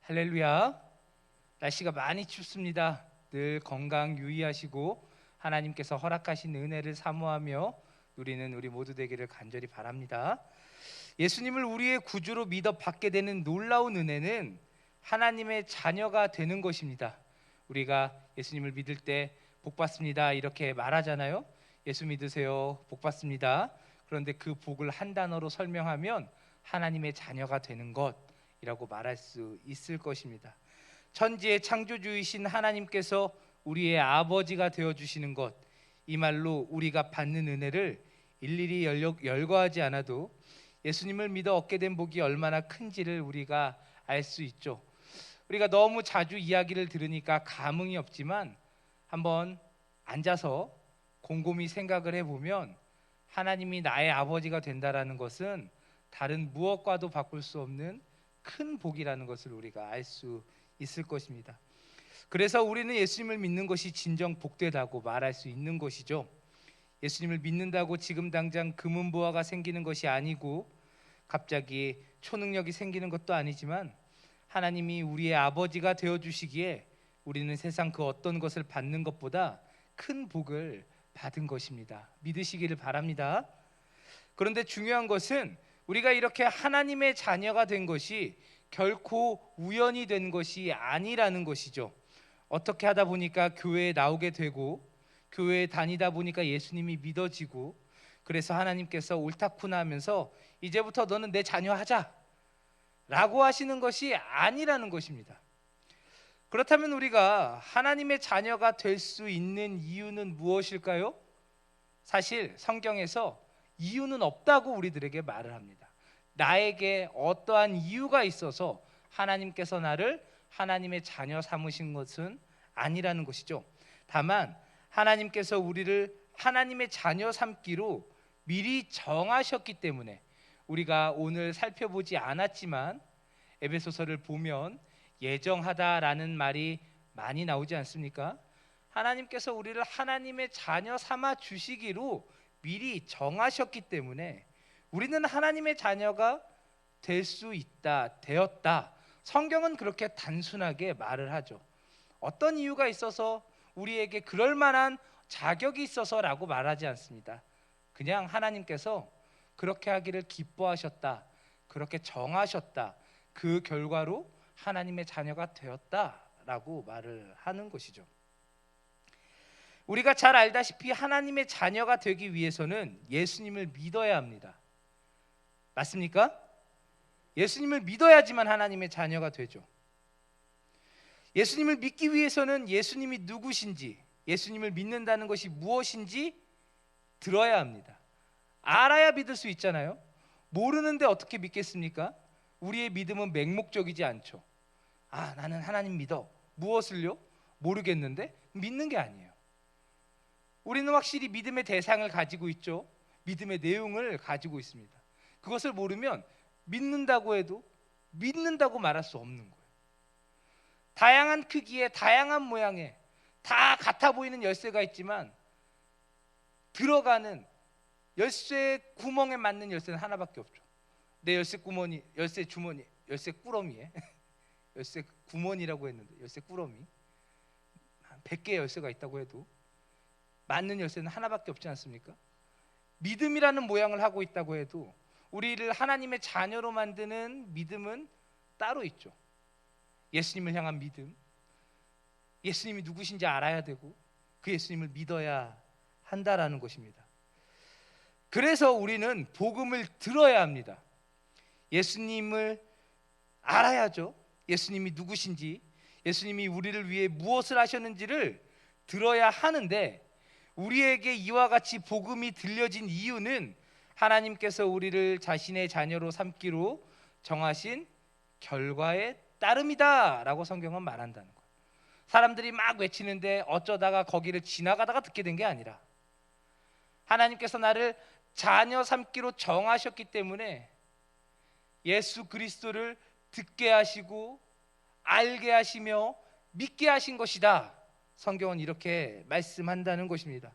할렐루야. 날씨가 많이 춥습니다. 늘 건강 유의하시고 하나님께서 허락하신 은혜를 사모하며 누리는 우리 모두 되기를 간절히 바랍니다. 예수님을 우리의 구주로 믿어 받게 되는 놀라운 은혜는 하나님의 자녀가 되는 것입니다. 우리가 예수님을 믿을 때 복 받습니다 이렇게 말하잖아요. 예수 믿으세요, 복 받습니다. 그런데 그 복을 한 단어로 설명하면 하나님의 자녀가 되는 것이라고 말할 수 있을 것입니다. 천지의 창조주이신 하나님께서 우리의 아버지가 되어주시는 것, 이 말로 우리가 받는 은혜를 일일이 열거하지 않아도 예수님을 믿어 얻게 된 복이 얼마나 큰지를 우리가 알 수 있죠. 우리가 너무 자주 이야기를 들으니까 감흥이 없지만 한번 앉아서 곰곰이 생각을 해보면 하나님이 나의 아버지가 된다라는 것은 다른 무엇과도 바꿀 수 없는 큰 복이라는 것을 우리가 알 수 있을 것입니다. 그래서 우리는 예수님을 믿는 것이 진정 복되다고 말할 수 있는 것이죠. 예수님을 믿는다고 지금 당장 금은보화가 생기는 것이 아니고 갑자기 초능력이 생기는 것도 아니지만 하나님이 우리의 아버지가 되어주시기에 우리는 세상 그 어떤 것을 받는 것보다 큰 복을 받은 것입니다. 믿으시기를 바랍니다. 그런데 중요한 것은 우리가 이렇게 하나님의 자녀가 된 것이 결코 우연이 된 것이 아니라는 것이죠. 어떻게 하다 보니까 교회에 나오게 되고 교회에 다니다 보니까 예수님이 믿어지고 그래서 하나님께서 옳다구나 하면서 이제부터 너는 내 자녀 하자 라고 하시는 것이 아니라는 것입니다. 그렇다면 우리가 하나님의 자녀가 될 수 있는 이유는 무엇일까요? 사실 성경에서 이유는 없다고 우리들에게 말을 합니다. 나에게 어떠한 이유가 있어서 하나님께서 나를 하나님의 자녀 삼으신 것은 아니라는 것이죠. 다만 하나님께서 우리를 하나님의 자녀 삼기로 미리 정하셨기 때문에 우리가 오늘 살펴보지 않았지만 에베소서를 보면 예정하다라는 말이 많이 나오지 않습니까? 하나님께서 우리를 하나님의 자녀 삼아 주시기로 미리 정하셨기 때문에 우리는 하나님의 자녀가 될 수 있다, 되었다. 성경은 그렇게 단순하게 말을 하죠. 어떤 이유가 있어서 우리에게 그럴 만한 자격이 있어서라고 말하지 않습니다. 그냥 하나님께서 그렇게 하기를 기뻐하셨다, 그렇게 정하셨다, 그 결과로 하나님의 자녀가 되었다라고 말을 하는 것이죠. 우리가 잘 알다시피 하나님의 자녀가 되기 위해서는 예수님을 믿어야 합니다. 맞습니까? 예수님을 믿어야지만 하나님의 자녀가 되죠. 예수님을 믿기 위해서는 예수님이 누구신지, 예수님을 믿는다는 것이 무엇인지 들어야 합니다. 알아야 믿을 수 있잖아요. 모르는데 어떻게 믿겠습니까? 우리의 믿음은 맹목적이지 않죠. 나는 하나님 믿어. 무엇을요? 모르겠는데 믿는 게 아니에요. 우리는 확실히 믿음의 대상을 가지고 있죠. 믿음의 내용을 가지고 있습니다. 그것을 모르면 믿는다고 해도 믿는다고 말할 수 없는 거예요. 다양한 크기에 다양한 모양에 다 같아 보이는 열쇠가 있지만 들어가는 열쇠 구멍에 맞는 열쇠는 하나밖에 없죠. 내 열쇠 구멍이, 열쇠 주머니, 열쇠 꾸러미에 열쇠 구멍이라고 했는데 열쇠 꾸러미 한 100개의 열쇠가 있다고 해도 맞는 열쇠는 하나밖에 없지 않습니까? 믿음이라는 모양을 하고 있다고 해도 우리를 하나님의 자녀로 만드는 믿음은 따로 있죠. 예수님을 향한 믿음, 예수님이 누구신지 알아야 되고 그 예수님을 믿어야 한다라는 것입니다. 그래서 우리는 복음을 들어야 합니다. 예수님을 알아야죠. 예수님이 누구신지, 예수님이 우리를 위해 무엇을 하셨는지를 들어야 하는데 우리에게 이와 같이 복음이 들려진 이유는 하나님께서 우리를 자신의 자녀로 삼기로 정하신 결과에 따름이다 라고 성경은 말한다는 거예요. 사람들이 막 외치는데 어쩌다가 거기를 지나가다가 듣게 된 게 아니라 하나님께서 나를 자녀 삼기로 정하셨기 때문에 예수 그리스도를 듣게 하시고 알게 하시며 믿게 하신 것이다. 성경은 이렇게 말씀한다는 것입니다.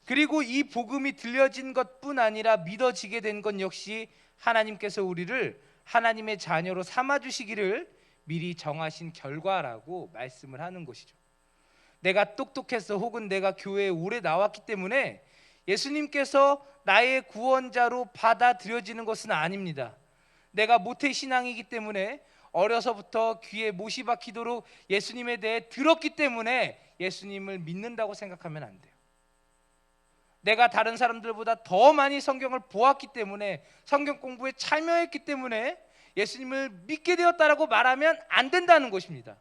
그리고 이 복음이 들려진 것뿐 아니라 믿어지게 된 것 역시 하나님께서 우리를 하나님의 자녀로 삼아주시기를 미리 정하신 결과라고 말씀을 하는 것이죠. 내가 똑똑해서 혹은 내가 교회에 오래 나왔기 때문에 예수님께서 나의 구원자로 받아들여지는 것은 아닙니다. 내가 모태신앙이기 때문에 어려서부터 귀에 못이 박히도록 예수님에 대해 들었기 때문에 예수님을 믿는다고 생각하면 안 돼요. 내가 다른 사람들보다 더 많이 성경을 보았기 때문에, 성경 공부에 참여했기 때문에 예수님을 믿게 되었다라고 말하면 안 된다는 것입니다.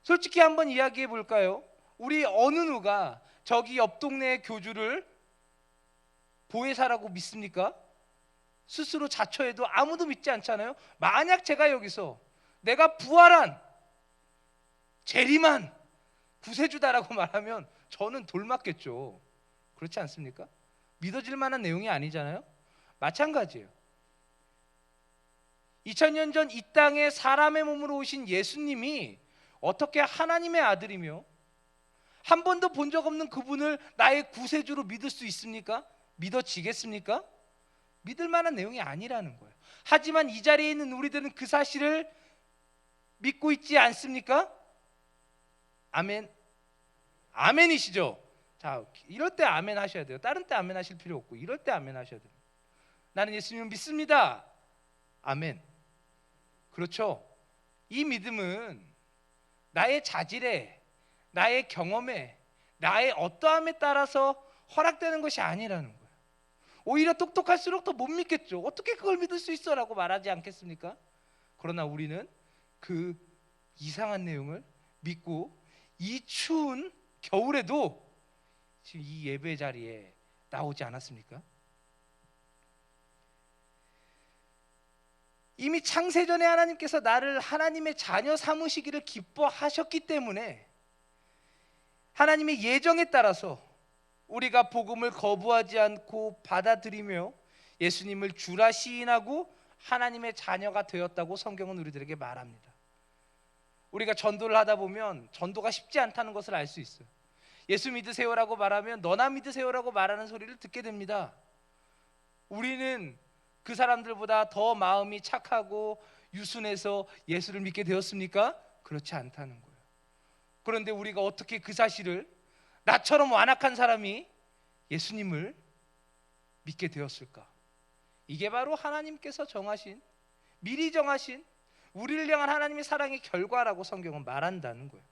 솔직히 한번 이야기해 볼까요? 우리 어느 누가 저기 옆 동네의 교주를 보혜사라고 믿습니까? 스스로 자처해도 아무도 믿지 않잖아요. 만약 제가 여기서 내가 부활한 재림한 구세주다라고 말하면 저는 돌맞겠죠. 그렇지 않습니까? 믿어질 만한 내용이 아니잖아요. 마찬가지예요. 2000년 전 이 땅에 사람의 몸으로 오신 예수님이 어떻게 하나님의 아들이며 한 번도 본 적 없는 그분을 나의 구세주로 믿을 수 있습니까? 믿어지겠습니까? 믿을 만한 내용이 아니라는 거예요. 하지만 이 자리에 있는 우리들은 그 사실을 믿고 있지 않습니까? 아멘. 아멘이시죠? 자, 이럴 때 아멘 하셔야 돼요. 다른 때 아멘 하실 필요 없고 이럴 때 아멘 하셔야 돼요. 나는 예수님을 믿습니다. 아멘. 그렇죠? 이 믿음은 나의 자질에, 나의 경험에, 나의 어떠함에 따라서 허락되는 것이 아니라는 거예요. 오히려 똑똑할수록 더 못 믿겠죠. 어떻게 그걸 믿을 수 있어? 라고 말하지 않겠습니까? 그러나 우리는 그 이상한 내용을 믿고 이 추운 겨울에도 지금 이 예배 자리에 나오지 않았습니까? 이미 창세전에 하나님께서 나를 하나님의 자녀 삼으시기를 기뻐하셨기 때문에 하나님의 예정에 따라서 우리가 복음을 거부하지 않고 받아들이며 예수님을 주라 시인하고 하나님의 자녀가 되었다고 성경은 우리들에게 말합니다. 우리가 전도를 하다 보면 전도가 쉽지 않다는 것을 알 수 있어요. 예수 믿으세요라고 말하면 너나 믿으세요라고 말하는 소리를 듣게 됩니다. 우리는 그 사람들보다 더 마음이 착하고 유순해서 예수를 믿게 되었습니까? 그렇지 않다는 거예요. 그런데 우리가 어떻게 그 사실을, 나처럼 완악한 사람이 예수님을 믿게 되었을까? 이게 바로 하나님께서 정하신, 미리 정하신 우리를 향한 하나님의 사랑의 결과라고 성경은 말한다는 거예요.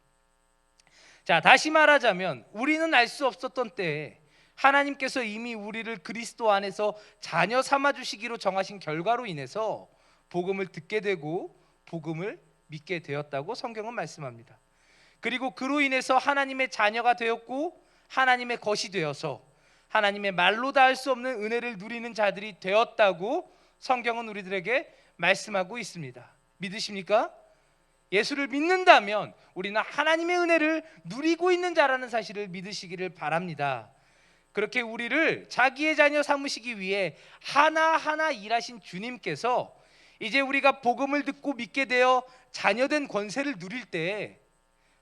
자, 다시 말하자면 우리는 알 수 없었던 때에 하나님께서 이미 우리를 그리스도 안에서 자녀 삼아주시기로 정하신 결과로 인해서 복음을 듣게 되고 복음을 믿게 되었다고 성경은 말씀합니다. 그리고 그로 인해서 하나님의 자녀가 되었고 하나님의 것이 되어서 하나님의 말로 다 할 수 없는 은혜를 누리는 자들이 되었다고 성경은 우리들에게 말씀하고 있습니다. 믿으십니까? 예수를 믿는다면 우리는 하나님의 은혜를 누리고 있는 자라는 사실을 믿으시기를 바랍니다. 그렇게 우리를 자기의 자녀 삼으시기 위해 하나하나 일하신 주님께서 이제 우리가 복음을 듣고 믿게 되어 자녀된 권세를 누릴 때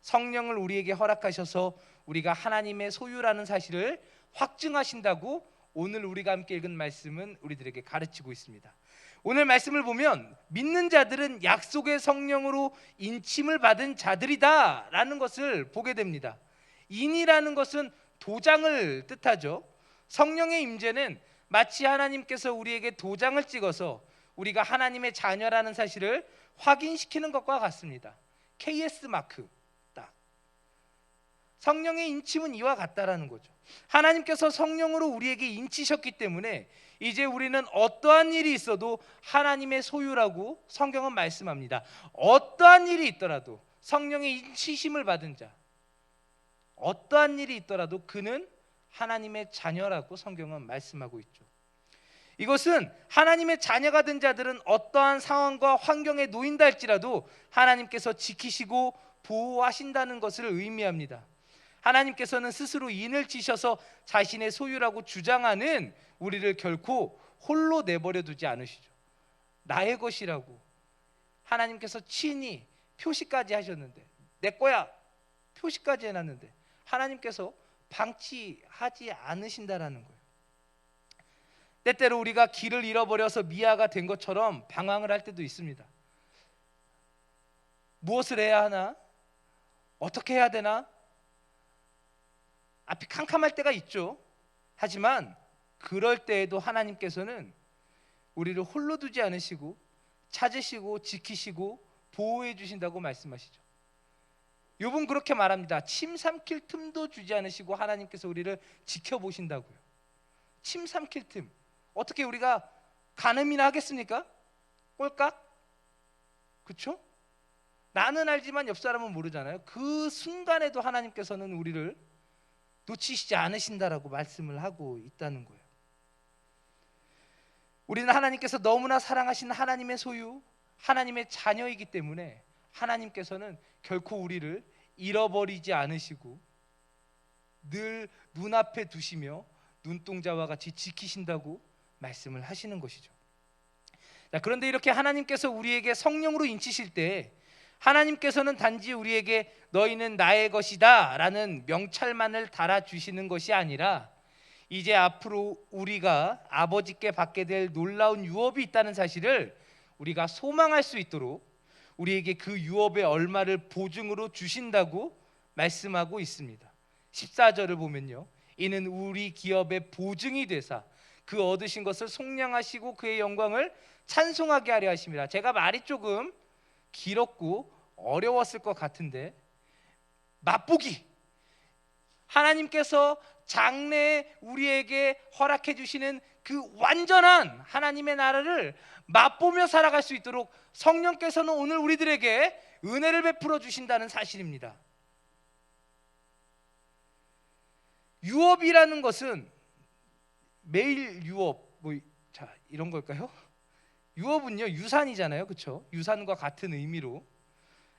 성령을 우리에게 허락하셔서 우리가 하나님의 소유라는 사실을 확증하신다고 오늘 우리가 함께 읽은 말씀은 우리들에게 가르치고 있습니다. 오늘 말씀을 보면 믿는 자들은 약속의 성령으로 인침을 받은 자들이다 라는 것을 보게 됩니다. 인이라는 것은 도장을 뜻하죠. 성령의 임재는 마치 하나님께서 우리에게 도장을 찍어서 우리가 하나님의 자녀라는 사실을 확인시키는 것과 같습니다. KS 마크 딱. 성령의 인침은 이와 같다라는 거죠. 하나님께서 성령으로 우리에게 인치셨기 때문에 이제 우리는 어떠한 일이 있어도 하나님의 소유라고 성경은 말씀합니다. 어떠한 일이 있더라도 성령의 인치심을 받은 자, 어떠한 일이 있더라도 그는 하나님의 자녀라고 성경은 말씀하고 있죠. 이것은 하나님의 자녀가 된 자들은 어떠한 상황과 환경에 놓인다 할지라도 하나님께서 지키시고 보호하신다는 것을 의미합니다. 하나님께서는 스스로 인을 치셔서 자신의 소유라고 주장하는 우리를 결코 홀로 내버려 두지 않으시죠. 나의 것이라고 하나님께서 친히 표시까지 하셨는데, 내 거야 표시까지 해놨는데 하나님께서 방치하지 않으신다라는 거예요. 때때로 우리가 길을 잃어버려서 미아가 된 것처럼 방황을 할 때도 있습니다. 무엇을 해야 하나? 어떻게 해야 되나? 앞이 캄캄할 때가 있죠. 하지만 그럴 때에도 하나님께서는 우리를 홀로 두지 않으시고 찾으시고 지키시고 보호해 주신다고 말씀하시죠. 욥은 그렇게 말합니다. 침 삼킬 틈도 주지 않으시고 하나님께서 우리를 지켜보신다고요. 침 삼킬 틈. 어떻게 우리가 가늠이나 하겠습니까? 꼴깍? 그렇죠? 나는 알지만 옆 사람은 모르잖아요. 그 순간에도 하나님께서는 우리를 놓치시지 않으신다라고 말씀을 하고 있다는 거예요. 우리는 하나님께서 너무나 사랑하시는 하나님의 소유, 하나님의 자녀이기 때문에 하나님께서는 결코 우리를 잃어버리지 않으시고 늘 눈앞에 두시며 눈동자와 같이 지키신다고 말씀을 하시는 것이죠. 자, 그런데 이렇게 하나님께서 우리에게 성령으로 인치실 때 하나님께서는 단지 우리에게 너희는 나의 것이다 라는 명찰만을 달아주시는 것이 아니라 이제 앞으로 우리가 아버지께 받게 될 놀라운 유업이 있다는 사실을 우리가 소망할 수 있도록 우리에게 그 유업의 얼마를 보증으로 주신다고 말씀하고 있습니다. 14절을 보면요, 이는 우리 기업의 보증이 되사 그 얻으신 것을 속량하시고 그의 영광을 찬송하게 하려 하심이라. 제가 말이 조금 길었고 어려웠을 것 같은데, 맛보기, 하나님께서 장래에 우리에게 허락해 주시는 그 완전한 하나님의 나라를 맛보며 살아갈 수 있도록 성령께서는 오늘 우리들에게 은혜를 베풀어 주신다는 사실입니다. 유업이라는 것은 매일 유업, 자, 이런 걸까요? 유업은요, 유산이잖아요, 그렇죠? 유산과 같은 의미로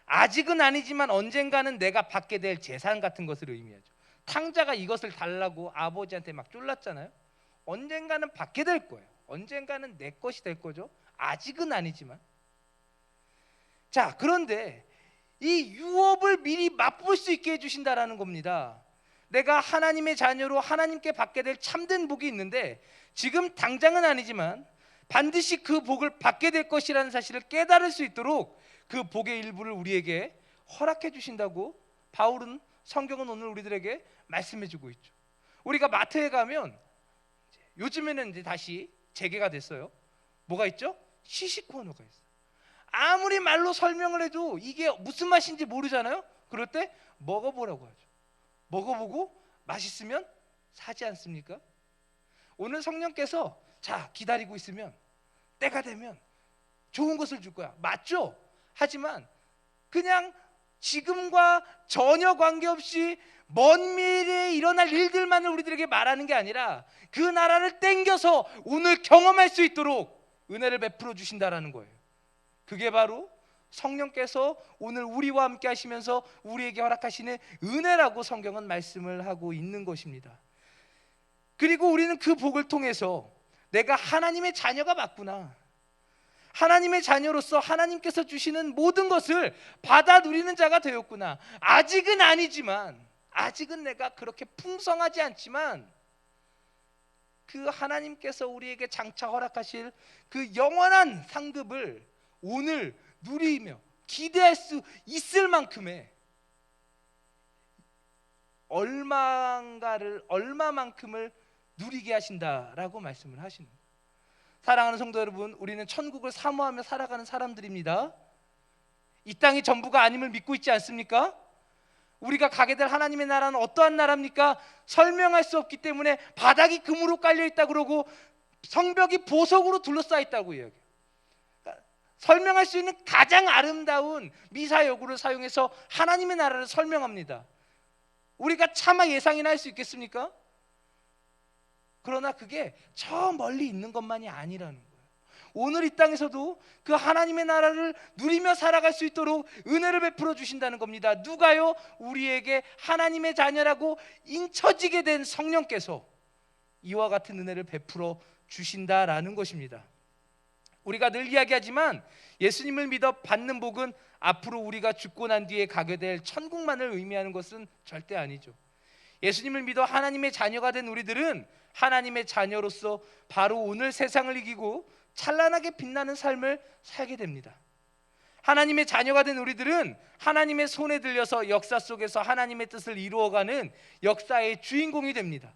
아직은 아니지만 언젠가는 내가 받게 될 재산 같은 것을 의미하죠. 탕자가 이것을 달라고 아버지한테 막 쫄랐잖아요. 언젠가는 받게 될 거예요. 언젠가는 내 것이 될 거죠. 아직은 아니지만. 자, 그런데 이 유업을 미리 맛볼 수 있게 해주신다라는 겁니다. 내가 하나님의 자녀로 하나님께 받게 될 참된 복이 있는데 지금 당장은 아니지만 반드시 그 복을 받게 될 것이라는 사실을 깨달을 수 있도록 그 복의 일부를 우리에게 허락해 주신다고 성경은 오늘 우리들에게 말씀해 주고 있죠. 우리가 마트에 가면 요즘에는 이제 다시 재개가 됐어요. 뭐가 있죠? 시식 코너가 있어요. 아무리 말로 설명을 해도 이게 무슨 맛인지 모르잖아요. 그럴 때 먹어보라고 하죠. 먹어보고 맛있으면 사지 않습니까? 오늘 성령께서 자, 기다리고 있으면 때가 되면 좋은 것을 줄 거야. 맞죠? 하지만 그냥 지금과 전혀 관계없이 먼 미래에 일어날 일들만을 우리들에게 말하는 게 아니라 그 나라를 땡겨서 오늘 경험할 수 있도록 은혜를 베풀어 주신다라는 거예요. 그게 바로 성령께서 오늘 우리와 함께 하시면서 우리에게 허락하시는 은혜라고 성경은 말씀을 하고 있는 것입니다. 그리고 우리는 그 복을 통해서 내가 하나님의 자녀가 맞구나, 하나님의 자녀로서 하나님께서 주시는 모든 것을 받아 누리는 자가 되었구나. 아직은 아니지만, 아직은 내가 그렇게 풍성하지 않지만 그 하나님께서 우리에게 장차 허락하실 그 영원한 상급을 오늘 누리며 기대할 수 있을 만큼의 얼마만큼을 누리게 하신다라고 말씀을 하시는 거예요. 사랑하는 성도 여러분, 우리는 천국을 사모하며 살아가는 사람들입니다. 이 땅이 전부가 아님을 믿고 있지 않습니까? 우리가 가게 될 하나님의 나라는 어떠한 나라입니까? 설명할 수 없기 때문에 바닥이 금으로 깔려 있다 그러고 성벽이 보석으로 둘러싸여 있다고 이야기해요. 그러니까 설명할 수 있는 가장 아름다운 미사여구를 사용해서 하나님의 나라를 설명합니다. 우리가 차마 예상이나 할 수 있겠습니까? 그러나 그게 저 멀리 있는 것만이 아니라는 거예요. 오늘 이 땅에서도 그 하나님의 나라를 누리며 살아갈 수 있도록 은혜를 베풀어 주신다는 겁니다. 누가요? 우리에게 하나님의 자녀라고 인쳐지게 된 성령께서 이와 같은 은혜를 베풀어 주신다라는 것입니다. 우리가 늘 이야기하지만 예수님을 믿어 받는 복은 앞으로 우리가 죽고 난 뒤에 가게 될 천국만을 의미하는 것은 절대 아니죠. 예수님을 믿어 하나님의 자녀가 된 우리들은 하나님의 자녀로서 바로 오늘 세상을 이기고 찬란하게 빛나는 삶을 살게 됩니다. 하나님의 자녀가 된 우리들은 하나님의 손에 들려서 역사 속에서 하나님의 뜻을 이루어가는 역사의 주인공이 됩니다.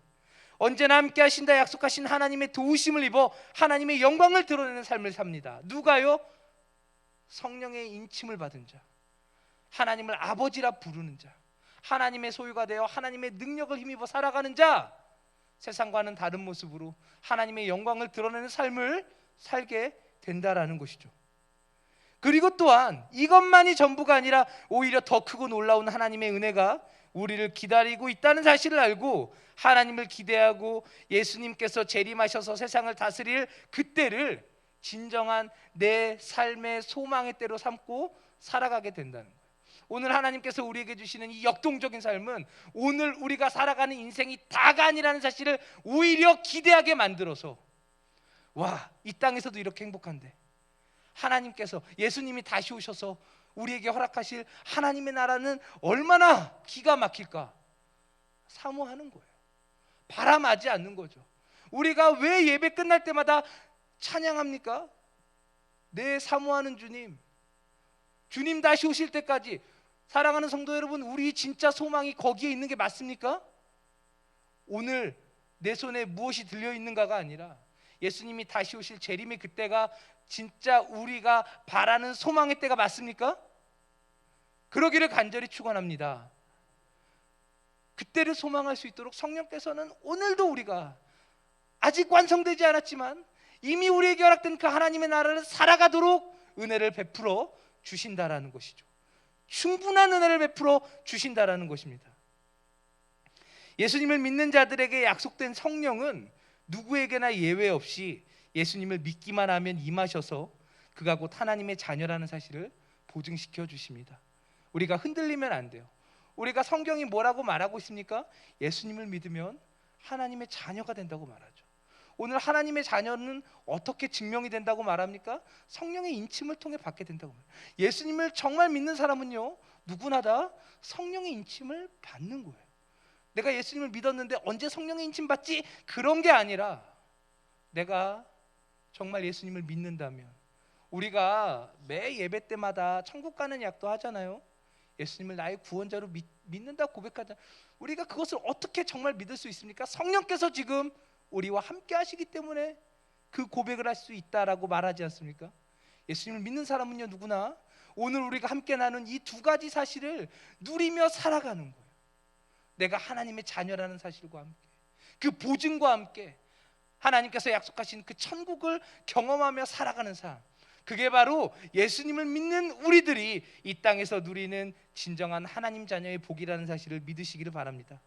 언제나 함께 하신다 약속하신 하나님의 도우심을 입어 하나님의 영광을 드러내는 삶을 삽니다. 누가요? 성령의 인침을 받은 자, 하나님을 아버지라 부르는 자, 하나님의 소유가 되어 하나님의 능력을 힘입어 살아가는 자, 세상과는 다른 모습으로 하나님의 영광을 드러내는 삶을 살게 된다라는 것이죠. 그리고 또한 이것만이 전부가 아니라 오히려 더 크고 놀라운 하나님의 은혜가 우리를 기다리고 있다는 사실을 알고 하나님을 기대하고 예수님께서 재림하셔서 세상을 다스릴 그때를 진정한 내 삶의 소망의 때로 삼고 살아가게 된다는 거예요. 오늘 하나님께서 우리에게 주시는 이 역동적인 삶은 오늘 우리가 살아가는 인생이 다가 아니라는 사실을 오히려 기대하게 만들어서, 와, 이 땅에서도 이렇게 행복한데 하나님께서, 예수님이 다시 오셔서 우리에게 허락하실 하나님의 나라는 얼마나 기가 막힐까 사모하는 거예요. 바람하지 않는 거죠. 우리가 왜 예배 끝날 때마다 찬양합니까? 내 사모하는 주님, 주님 다시 오실 때까지. 사랑하는 성도 여러분, 우리 진짜 소망이 거기에 있는 게 맞습니까? 오늘 내 손에 무엇이 들려있는가가 아니라 예수님이 다시 오실 재림의 그때가 진짜 우리가 바라는 소망의 때가 맞습니까? 그러기를 간절히 축원합니다. 그때를 소망할 수 있도록 성령께서는 오늘도 우리가 아직 완성되지 않았지만 이미 우리에게 허락된 그 하나님의 나라를 살아가도록 은혜를 베풀어 주신다라는 것이죠. 충분한 은혜를 베풀어 주신다라는 것입니다. 예수님을 믿는 자들에게 약속된 성령은 누구에게나 예외 없이 예수님을 믿기만 하면 임하셔서 그가 곧 하나님의 자녀라는 사실을 보증시켜 주십니다. 우리가 흔들리면 안 돼요. 우리가 성경이 뭐라고 말하고 있습니까? 예수님을 믿으면 하나님의 자녀가 된다고 말하죠. 오늘 하나님의 자녀는 어떻게 증명이 된다고 말합니까? 성령의 인침을 통해 받게 된다고 말해요. 예수님을 정말 믿는 사람은요, 누구나 다 성령의 인침을 받는 거예요. 내가 예수님을 믿었는데 언제 성령의 인침 받지? 그런 게 아니라 내가 정말 예수님을 믿는다면, 우리가 매 예배 때마다 천국 가는 약도 하잖아요. 예수님을 나의 구원자로 믿는다 고백하자. 우리가 그것을 어떻게 정말 믿을 수 있습니까? 성령께서 지금 우리와 함께 하시기 때문에 그 고백을 할 수 있다라고 말하지 않습니까? 예수님을 믿는 사람은요, 누구나 오늘 우리가 함께 나눈 이 두 가지 사실을 누리며 살아가는 거예요. 내가 하나님의 자녀라는 사실과 함께, 그 보증과 함께 하나님께서 약속하신 그 천국을 경험하며 살아가는 삶, 그게 바로 예수님을 믿는 우리들이 이 땅에서 누리는 진정한 하나님 자녀의 복이라는 사실을 믿으시기를 바랍니다.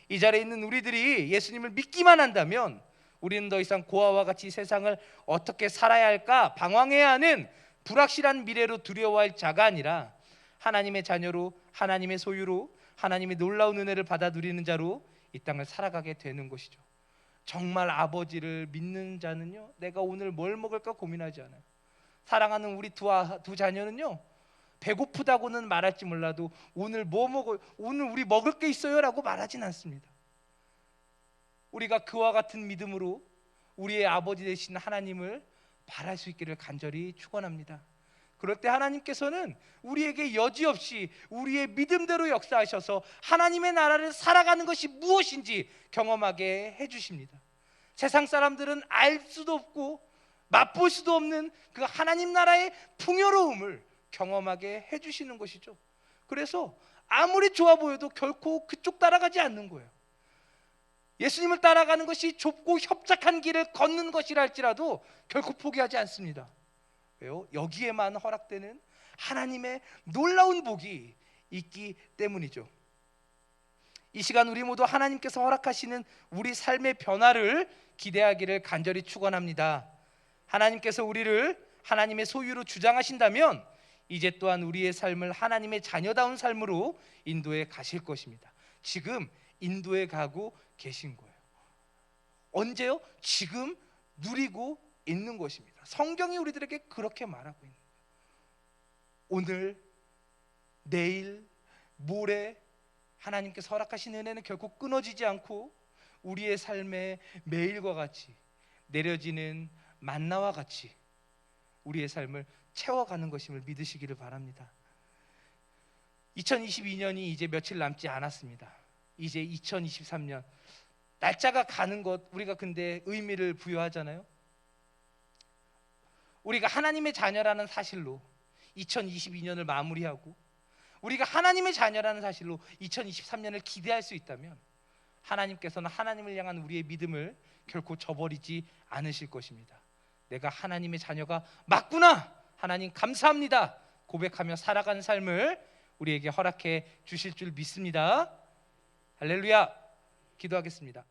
이 자리에 있는 우리들이 예수님을 믿기만 한다면 우리는 더 이상 고아와 같이 세상을 어떻게 살아야 할까 방황해야 하는 불확실한 미래로 두려워할 자가 아니라 하나님의 자녀로, 하나님의 소유로, 하나님의 놀라운 은혜를 받아 누리는 자로 이 땅을 살아가게 되는 것이죠. 정말 아버지를 믿는 자는요, 내가 오늘 뭘 먹을까 고민하지 않아요. 사랑하는 우리 두 자녀는요, 배고프다고는 말할지 몰라도 오늘 뭐 먹어요? 오늘 우리 먹을 게 있어요? 라고 말하진 않습니다. 우리가 그와 같은 믿음으로 우리의 아버지 되신 하나님을 바랄 수 있기를 간절히 축원합니다. 그럴 때 하나님께서는 우리에게 여지없이 우리의 믿음대로 역사하셔서 하나님의 나라를 살아가는 것이 무엇인지 경험하게 해주십니다. 세상 사람들은 알 수도 없고 맛볼 수도 없는 그 하나님 나라의 풍요로움을 경험하게 해주시는 것이죠. 그래서 아무리 좋아 보여도 결코 그쪽 따라가지 않는 거예요. 예수님을 따라가는 것이 좁고 협착한 길을 걷는 것이라 할지라도 결코 포기하지 않습니다. 왜요? 여기에만 허락되는 하나님의 놀라운 복이 있기 때문이죠. 이 시간 우리 모두 하나님께서 허락하시는 우리 삶의 변화를 기대하기를 간절히 축원합니다. 하나님께서 우리를 하나님의 소유로 주장하신다면 이제 또한 우리의 삶을 하나님의 자녀다운 삶으로 인도해 가실 것입니다. 지금 인도해 가고 계신 거예요. 언제요? 지금 누리고 있는 것입니다. 성경이 우리들에게 그렇게 말하고 있는 거예요. 오늘, 내일, 모레 하나님께서 허락하신 은혜는 결코 끊어지지 않고 우리의 삶에 매일과 같이 내려지는 만나와 같이 우리의 삶을 채워가는 것임을 믿으시기를 바랍니다. 2022년이 이제 며칠 남지 않았습니다. 이제 2023년 날짜가 가는 것 우리가 근데 의미를 부여하잖아요. 우리가 하나님의 자녀라는 사실로 2022년을 마무리하고 우리가 하나님의 자녀라는 사실로 2023년을 기대할 수 있다면 하나님께서는 하나님을 향한 우리의 믿음을 결코 저버리지 않으실 것입니다. 내가 하나님의 자녀가 맞구나, 하나님 감사합니다 고백하며 살아가는 삶을 우리에게 허락해 주실 줄 믿습니다. 할렐루야. 기도하겠습니다.